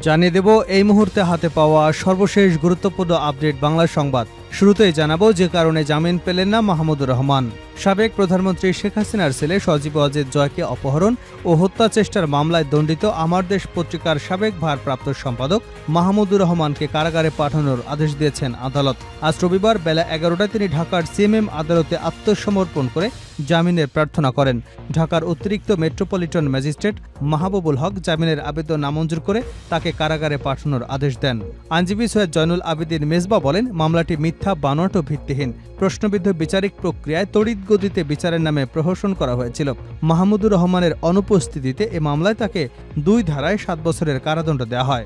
জানিয়ে দেব এই মুহূর্তে হাতে পাওয়া সর্বশেষ গুরুত্বপূর্ণ আপডেট বাংলা সংবাদ। শুরুতেই জানাবো যে কারণে জামিন পেলেন না মাহমুদুর রহমান। সাবেক প্রধানমন্ত্রী শেখ হাসিনার ছেলে সজীব ওয়াজেদ জয়কে অপহরণ ও হত্যা চেষ্টার মামলায় দণ্ডিত আমার দেশ পত্রিকার সাবেক ভারপ্রাপ্ত সম্পাদক মাহমুদুর রহমানকে কারাগারে পাঠানোর আদেশ দিয়েছেন আদালত। আজ রবিবার বেলা 11টায় তিনি ঢাকার সিএমএম আদালতে আত্মসমর্পণ করে জামিনের প্রার্থনা করেন। ঢাকার অতিরিক্ত মেট্রোপলিটন ম্যাজিস্ট্রেট মাহবুবুল হক জামিনের আবেদন নামঞ্জুর করে তাকে কারাগারে পাঠানোর আদেশ দেন। আইনজীবী সৈয়দ জয়নুল আবেদিন মেজবা বলেন, মামলাটি মিথ্যা, বানোয়াট ও ভিত্তিহীন। প্রশ্নবিদ্ধ বিচারিক প্রক্রিয়ায় তড়িৎ গতিতে বিচারের নামে প্রহসন করা হয়েছিল। মাহমুদুর রহমানের অনুপস্থিতিতে এ মামলায় তাকে 2 ধারায় 7 বছরের কারাদণ্ড দেওয়া হয়।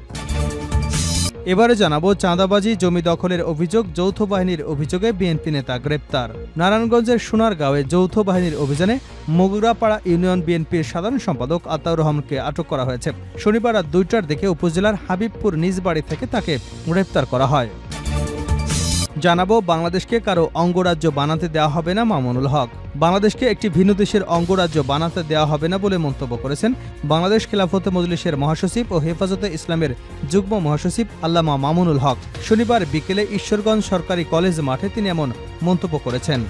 এবারে জানাবো চাঁদাবাজি, জমি দখলের অভিযোগ, যৌথ বাহিনীর অভিযোগে বিএনপি নেতা গ্রেপ্তার। নারায়ণগঞ্জের সোনারগাঁওয়ে যৌথ বাহিনীর অভিযানে মগুরাপাড়া ইউনিয়ন বিএনপির সাধারণ সম্পাদক আতাউর রহমানকে আটক করা হয়েছে। শনিবার রাত 2টার দিকে উপজেলার হাবিবপুর নিজ বাড়ি থেকে তাকে গ্রেপ্তার করা হয়। জানাবো বাংলাদেশকে কারো অঙ্গরাজ্য বানাতে দেওয়া হবে না মামুনুল হক। বাংলাদেশকে একটি ভিন্ন দেশের অঙ্গরাজ্য বানাতে দেওয়া হবে না বলে মন্তব্য করেছেন বাংলাদেশ খেলাফত মজলিসের মহাসচিব ও হেফাজতে ইসলামের যুগ্ম মহাসচিব আল্লামা মামুনুল হক। শনিবার বিকেলে ঈশ্বরগঞ্জ সরকারি কলেজ মাঠে তিনি এমন মন্তব্য করেছেন।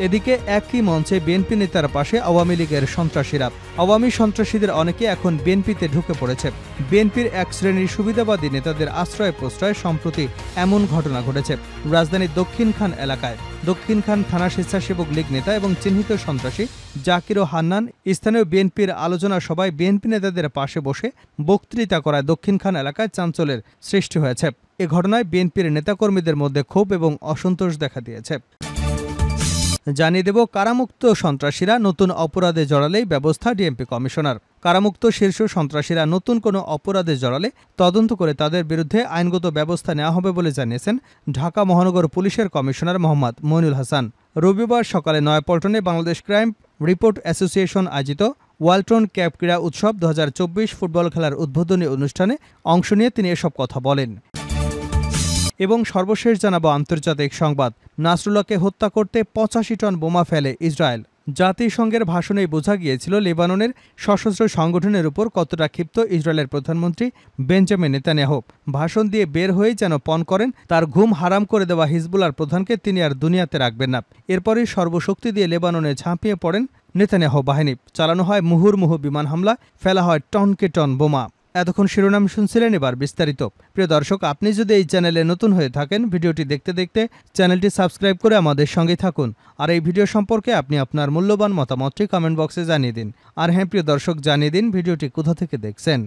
এদিকে একই মঞ্চে বিএনপি নেতার পাশে আওয়ামী লীগের সন্ত্রাসীরা। আওয়ামী সন্ত্রাসীদের অনেকে এখন বিএনপিতে ঢুকে পড়েছে। বিএনপির এক শ্রেণীর সুবিধাবাদী নেতাদের আশ্রয় প্রশ্রয়ে সম্প্রতি এমন ঘটনা ঘটেছে। রাজধানীর দক্ষিণখান এলাকায় দক্ষিণখান থানা স্বেচ্ছাসেবক লীগ নেতা এবং চিহ্নিত সন্ত্রাসী জাকির ও হান্নান স্থানীয় বিএনপির আলোচনা সভায় বিএনপি নেতাদের পাশে বসে বক্তৃতা করায় দক্ষিণখান এলাকায় চাঞ্চল্যের সৃষ্টি হয়েছে। এ ঘটনায় বিএনপির নেতাকর্মীদের মধ্যে ক্ষোভ এবং অসন্তোষ দেখা দিয়েছে। জানিয়ে দেব কারামুক্ত সন্ত্রাসীরা নতুন অপরাধে জড়ালেই ব্যবস্থা ডিএমপি কমিশনার। কারামুক্ত শীর্ষ সন্ত্রাসীরা নতুন কোনো অপরাধে জড়ালে তদন্ত করে তাদের বিরুদ্ধে আইনগত ব্যবস্থা নেওয়া হবে বলে জানিয়েছেন ঢাকা মহানগর পুলিশের কমিশনার মোহাম্মদ মইনুল হাসান। রবিবার সকালে নয়াপল্টনে বাংলাদেশ ক্রাইম রিপোর্ট অ্যাসোসিয়েশন আয়োজিত ওয়ালটন ক্যাপ ক্রীড়া উৎসব 2024 ফুটবল খেলার উদ্বোধনী অনুষ্ঠানে অংশ নিয়ে তিনি এসব কথা বলেন। এবং সর্বশেষ জানাবো আন্তর্জাতিক সংবাদ। নাসরুল্লাহকে হত্যা করতে 85 টন বোমা ফেলে ইসরায়েল। জাতিসংঘের ভাষণেই বোঝা গিয়েছিল লেবাননের সশস্ত্র সংগঠনের উপর কতটা ক্ষিপ্ত ইসরায়েলের প্রধানমন্ত্রী বেঞ্জামিন নেতানিয়াহু। ভাষণ দিয়ে বের হয়েই যেন পণ করেন তার ঘুম হারাম করে দেওয়া হিজবুল্লাহর প্রধানকে তিনি আর দুনিয়াতে রাখবেন না। এরপরই সর্বশক্তি দিয়ে লেবাননে ঝাঁপিয়ে পড়েন নেতানিয়াহু বাহিনী। চালানো হয় মুহুর্মুহু বিমান হামলা, ফেলা হয় টনকে টন বোমা। এতক্ষণ শিরোনাম শুনছিলেন, এবার বিস্তারিত। প্রিয় দর্শক, আপনি যদি এই চ্যানেলে নতুন হয়ে থাকেন, ভিডিওটি দেখতে দেখতে চ্যানেলটি সাবস্ক্রাইব করে আমাদের সঙ্গে থাকুন। আর এই ভিডিও সম্পর্কে আপনি আপনার মূল্যবান মতামতটি কমেন্ট বক্সে জানিয়ে দিন। আর হ্যাঁ প্রিয় দর্শক, জানিয়ে দিন ভিডিওটি কোথা থেকে দেখছেন।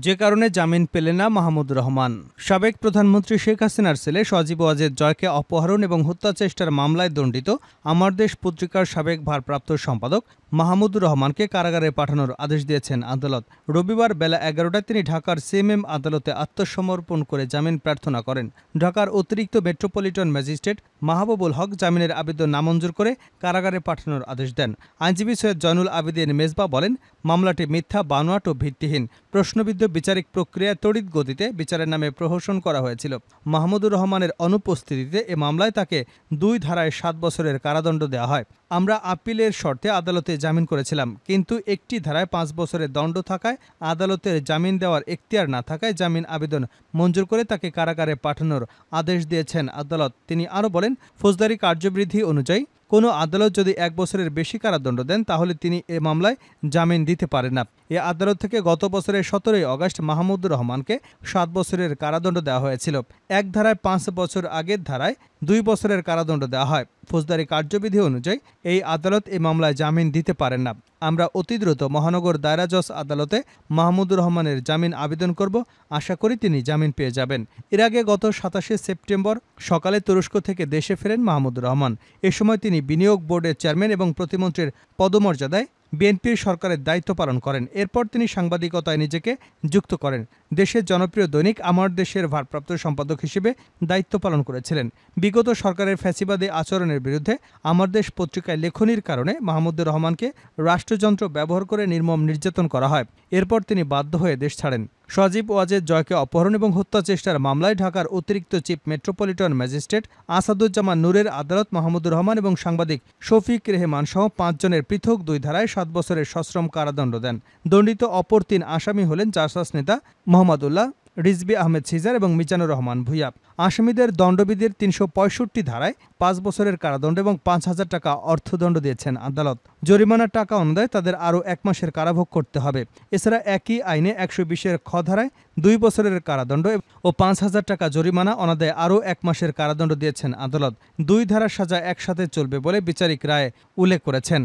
যে কারণে জামিন পেলেন না মাহমুদুর রহমান। সাবেক প্রধানমন্ত্রী শেখ হাসিনার ছেলে সজীব ওয়াজেদ জয়কে অপহরণ এবং হত্যা চেষ্টার মামলায় দণ্ডিত আমার দেশ পত্রিকার সাবেক ভারপ্রাপ্ত সম্পাদক মাহমুদুর রহমানকে কারাগারে পাঠানোর আদেশ দিয়েছেন আদালত। রবিবার বেলা 11টায় তিনি ঢাকার সিএমএম আদালতে আত্মসমর্পণ করে জামিন প্রার্থনা করেন। ঢাকার অতিরিক্ত মেট্রোপলিটন ম্যাজিস্ট্রেট মাহবুবুল হক জামিনের আবেদন নামঞ্জুর করে কারাগারে পাঠানোর আদেশ দেন। আইনজীবী সৈয়দ জয়নুল আবেদিন মেজবা বলেন, মামলাটি মিথ্যা, বানোয়াট ও ভিত্তিহীন। প্রশ্নবিদ্ধ বিচারিক প্রক্রিয়ায় তড়িৎ গতিতে বিচারের নামে প্রহসন করা হয়েছিল। মাহমুদুর রহমানের অনুপস্থিতিতে এ মামলায় তাকে 2 ধারায় 7 বছরের কারাদণ্ড দেওয়া হয়। আমরা আপিলের শর্তে আদালতে জামিন করেছিলাম, কিন্তু একটি ধারায় 5 বছরের দণ্ড থাকায় আদালতের জামিন দেওয়ার এখতিয়ার না থাকায় জামিন আবেদন মঞ্জুর করে তাকে কারাগারে পাঠানোর আদেশ দিয়েছেন আদালত। তিনি আরও বলেন, ফৌজদারি কার্যবিধি অনুযায়ী কোনো আদালত যদি 1 বছরের বেশি কারাদণ্ড দেন তাহলে তিনি এ মামলায় জামিন দিতে পারেন না। এ আদালত থেকে গত বছরের 17 আগস্ট মাহমুদুর রহমানকে 7 বছরের কারাদণ্ড দেওয়া হয়েছিল। এক ধারায় 5 বছর, আগের ধারায় 2 বছরের কারাদণ্ড দেওয়া হয়। ফৌজদারি কার্যবিধি অনুযায়ী এই আদালত এই মামলায় জামিন দিতে পারেন না। আমরা অতি দ্রুত মহানগর দায়রা জজ আদালতে মাহমুদুর রহমানের জামিন আবেদন করব। আশা করি তিনি জামিন পেয়ে যাবেন। এর আগে গত 27 সেপ্টেম্বর সকালে তুরস্ক থেকে দেশে ফেরেন মাহমুদুর রহমান। এ সময় তিনি বিনিয়োগ বোর্ডের চেয়ারম্যান এবং প্রতিমন্ত্রীর পদমর্যাদায় বিএনপির সরকারের দায়িত্ব পালন করেন। এরপর তিনি সাংবাদিকতায় নিজেকে যুক্ত করেন। দেশের জনপ্রিয় দৈনিক আমার দেশের ভারপ্রাপ্ত সম্পাদক হিসেবে দায়িত্ব পালন করেছিলেন। বিগত সরকারের ফ্যাসিবাদী আচরণের বিরুদ্ধে আমার দেশ পত্রিকায় লেখনির কারণে মাহমুদুর রহমানকে রাষ্ট্রযন্ত্র ব্যবহার করে নির্মম নির্যাতন করা হয়। এরপর তিনি বাধ্য হয়ে দেশ ছাড়েন। সজীব ওয়াজেদ জয়কে অপহরণ এবং হত্যা চেষ্টার মামলায় ঢাকার অতিরিক্ত চিফ মেট্রোপলিটন ম্যাজিস্ট্রেট আসাদুজ্জামান নূরের আদালত মাহমুদুর রহমান এবং সাংবাদিক শফিক রেহমান সহ ৫ জনের পৃথক ২ ধারায় ৭ বছরের সশ্রম কারাদণ্ড দেন। দণ্ডিত অপর ৩ আসামি হলেন জাসাস নেতা মোহাম্মদ উল্লাহ, রিজভী আহমেদ সিজার এবং মিজানুর রহমান ভূঁইয়া। আসামিদের দণ্ডবিধির ৩৬৫ ধারায় ৫ বছরের কারাদণ্ড এবং ৫,০০০ টাকা অর্থদণ্ড দিয়েছেন আদালত। জরিমানার টাকা অনুযায়ী তাদের আরও ১ মাসের কারাভোগ করতে হবে। এছাড়া একই আইনে ১২০-এর খ ধারায় ২ বছরের কারাদণ্ড ও ৫,০০০ টাকা জরিমানা অনাদায়ে আরও ১ মাসের কারাদণ্ড দিয়েছেন আদালত। ২ ধারার সাজা একসাথে চলবে বলে বিচারিক রায়ে উল্লেখ করেছেন।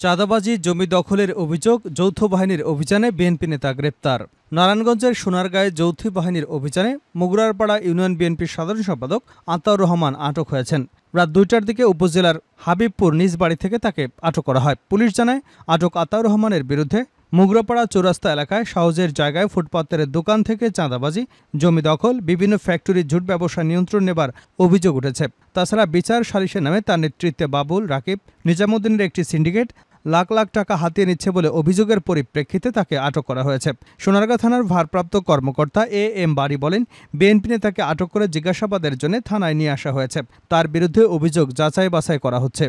চাঁদাবাজি, জমি দখলের অভিযোগ, যৌথ বাহিনীর অভিযানে বিএনপি নেতা গ্রেপ্তার। নারায়ণগঞ্জের সোনারগাঁয়ে যৌথ বাহিনীর অভিযানে মুগরারপাড়া ইউনিয়ন বিএনপির সাধারণ সম্পাদক আতাউর রহমান আটক হয়েছেন। রাত ২টার দিকে উপজেলার হাবিবপুর নিজ বাড়ি থেকে তাকে আটক করা হয়। পুলিশ জানায়, আটক আতাউর রহমানের বিরুদ্ধে মুগরাপাড়া চৌরাস্তা এলাকায় সহজের জায়গায় ফুটপাতের দোকান থেকে চাঁদাবাজি, জমি দখল, বিভিন্ন ফ্যাক্টরির ঝুট ব্যবসা নিয়ন্ত্রণ নেবার অভিযোগ উঠেছে। তাছাড়া বিচার সালিসের নামে তার নেতৃত্বে বাবুল, রাকিব, নিজামুদ্দিনের একটি সিন্ডিকেট লাখ লাখ টাকা হাতিয়ে নিচ্ছে বলে অভিযোগের পরিপ্রেক্ষিতে তাকে আটক করা হয়েছে। সোনারগাঁ থানার ভারপ্রাপ্ত কর্মকর্তা এম বারী বলেন, বিএনপি নেতাকে আটক করে জিজ্ঞাসাবাদের জন্য থানায় নিয়ে আসা হয়েছে। তার বিরুদ্ধে অভিযোগ যাচাই বাছাই করা হচ্ছে।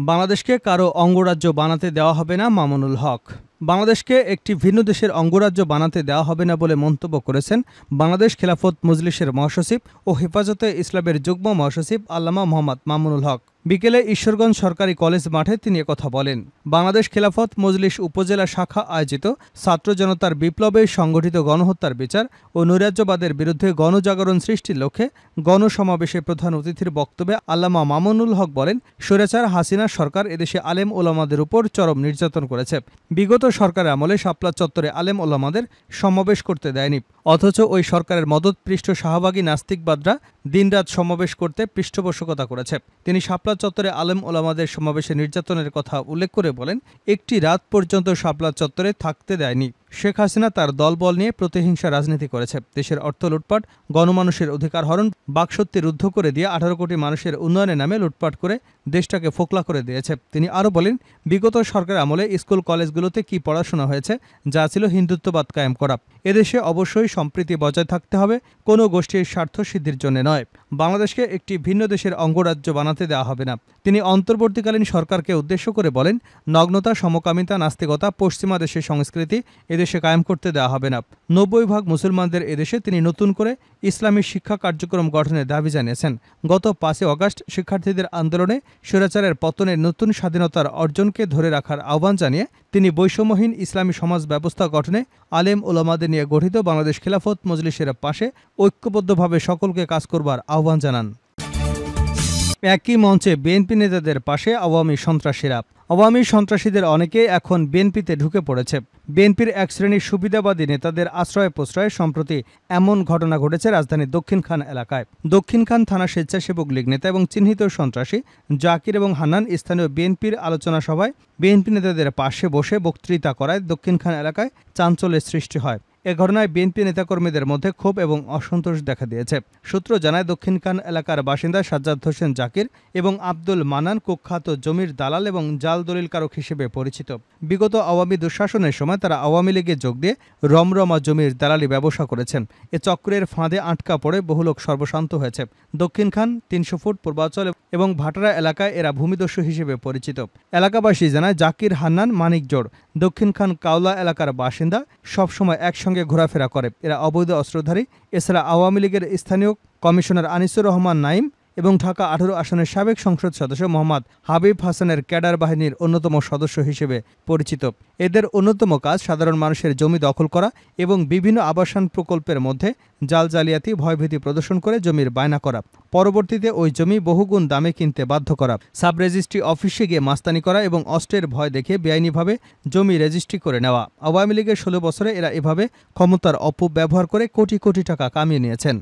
বাংলাদেশকে কারো অঙ্গরাজ্য বানাতে দেওয়া হবে না মামুনুল হক। বাংলাদেশকে একটি ভিন্ন দেশের অঙ্গরাজ্য বানাতে দেওয়া হবে না বলে মন্তব্য করেছেন বাংলাদেশ খেলাফত মজলিসের মহাসচিব ও হেফাজতে ইসলামের যুগ্ম মহাসচিব আল্লামা মোহাম্মদ মামুনুল হক। বিকেলে ঈশ্বরগঞ্জ সরকারি কলেজ মাঠে তিনি একথা বলেন। বাংলাদেশ খেলাফত মজলিস উপজেলা শাখা আয়োজিত ছাত্র জনতার বিপ্লবে সংগঠিত গণহত্যার বিচার ও নৈরাজ্যবাদের বিরুদ্ধে গণজাগরণ সৃষ্টির লক্ষ্যে গণসমাবেশে প্রধান অতিথির বক্তব্যে আল্লামা মামুনুল হক বলেন, স্বৈরাচার হাসিনা সরকার এদেশে আলেম ওলামাদের উপর চরম নির্যাতন করেছে। বিগত সরকারের আমলে শাপলা চত্বরে আলেম ওলামাদের সমাবেশ করতে দেয়নি, অথচ ওই সরকারের মদতপৃষ্ট শাহবাগী নাস্তিকবাদরা দিনরাত সমাবেশ করতে পৃষ্ঠপোষকতা করেছে। তিনি শাপলা চত্বরে আলেম ওলামাদের সমাবেশে নির্যাতনের কথা উল্লেখ করে বলেন, একটি রাত পর্যন্ত শাপলা চত্বরে থাকতে দেয়নি। শেখ হাসিনা তার দলবল নিয়ে প্রতিহিংসা রাজনীতি করেছে। দেশের অর্থ লুটপাট, গণমানুষের অধিকার হরণ, বাকশক্তি রুদ্ধ করে দিয়ে ১৮ কোটি মানুষের উন্নয়নের নামে লুটপাট করে দেশটাকে ফোকলা করে দিয়েছে। তিনি আরও বলেন, বিগত সরকারের আমলে স্কুল কলেজগুলোতে কি পড়াশোনা হয়েছে, যা ছিল হিন্দুত্ববাদ কায়েম করা। এদেশে অবশ্যই সম্প্রীতি বজায় থাকতে হবে, কোনো গোষ্ঠীর স্বার্থ সিদ্ধির জন্য নয়। বাংলাদেশকে একটি ভিন্ন দেশের অঙ্গরাজ্য বানাতে দেওয়া হবে না। তিনি অন্তর্বর্তীকালীন সরকারকে উদ্দেশ্য করে বলেন, নগ্নতা, সমকামিতা, নাস্তিকতা, পশ্চিমা দেশের সংস্কৃতি এদেশে কায়েম করতে দেওয়া হবে না। ৯০% মুসলমানদের এদেশে তিনি নতুন করে ইসলামী শিক্ষা কার্যক্রম গঠনের দাবি জানিয়েছেন। গত ৫ আগস্ট শিক্ষার্থীদের আন্দোলনে স্বৈরাচারের পতনে নতুন স্বাধীনতার অর্জনকে ধরে রাখার আহ্বান জানিয়ে তিনি বৈষম্যহীন ইসলামী সমাজ ব্যবস্থা গঠনে আলেম ওলামাদের নিয়ে গঠিত বাংলাদেশ খেলাফত মজলিসের পাশে ঐক্যবদ্ধভাবে সকলকে কাজ করবার আহ্বান জানান। একই মঞ্চে বিএনপি নেতাদের পাশে আওয়ামী সন্ত্রাসীরা। আওয়ামী সন্ত্রাসীদের অনেকেই এখন বিএনপিতে ঢুকে পড়েছে। বিএনপির এক শ্রেণীর সুবিধাবাদী নেতাদের আশ্রয় প্রশ্রয়ে সম্প্রতি এমন ঘটনা ঘটেছে রাজধানীর দক্ষিণখান এলাকায়। দক্ষিণখান থানা স্বেচ্ছাসেবক লীগ নেতা এবং চিহ্নিত সন্ত্রাসী জাকির এবং হান্নান স্থানীয় বিএনপির আলোচনা সভায় বিএনপি নেতাদের পাশে বসে বক্তৃতা করায় দক্ষিণখান এলাকায় চাঞ্চল্যের সৃষ্টি হয়। এ ঘটনায় বিএনপি নেতাকর্মীদের মধ্যে ক্ষোভ এবং অসন্তোষ দেখা দিয়েছে। সূত্র জানায়, দক্ষিণখান এলাকার বাসিন্দা সাজ্জাদ হোসেন জাকির এবং আব্দুল মান্নান কুখ্যাত জমির দালাল এবং জাল দলিলকারক হিসেবে পরিচিত। বিগত আওয়ামী দুঃশাসনের সময় তারা আওয়ামী লীগে যোগ দিয়ে রমরমা জমির দালালি ব্যবসা করেছেন। এ চক্রের ফাঁদে আটকা পড়ে বহু লোক সর্বশান্ত হয়েছে। দক্ষিণখান, ৩০০ ফুট পূর্বাঞ্চল এবং ভাটারা এলাকায় এরা ভূমিদস্যু হিসেবে পরিচিত। এলাকাবাসী জানায়, জাকির, হান্নান, মানিকজোড় দক্ষিণখান কাওলা এলাকার বাসিন্দা, সবসময় একসঙ্গে ঘোরাফেরা করে। এরা অবৈধ অস্ত্রধারী। এছাড়া আওয়ামী লীগের স্থানীয় কমিশনার আনিসুর রহমান নাইম এবং ঢাকা ১৮ আসনের সাবেক সংসদ সদস্য মোহাম্মদ হাবিব হাসানের ক্যাডার বাহিনীর অন্যতম সদস্য হিসেবে পরিচিত। এদের অন্যতম কাজ সাধারণ মানুষের জমি দখল করা এবং বিভিন্ন আবাসন প্রকল্পের মধ্যে জাল জালিয়াতি, ভয়ভীতি প্রদর্শন করে জমির বায়না করা। পরবর্তীতে ওই জমি বহুগুণ দামে কিনতে বাধ্য করা, সাব রেজিস্ট্রি অফিসে গিয়ে মাস্তানি করা এবং অস্ত্রের ভয় দেখে বেআইনিভাবে জমি রেজিস্ট্রি করে নেওয়া। আওয়ামী লীগের ১৬ বছরে এরা এভাবে ক্ষমতার অপব্যবহার করে কোটি কোটি টাকা কামিয়ে নিয়েছেন।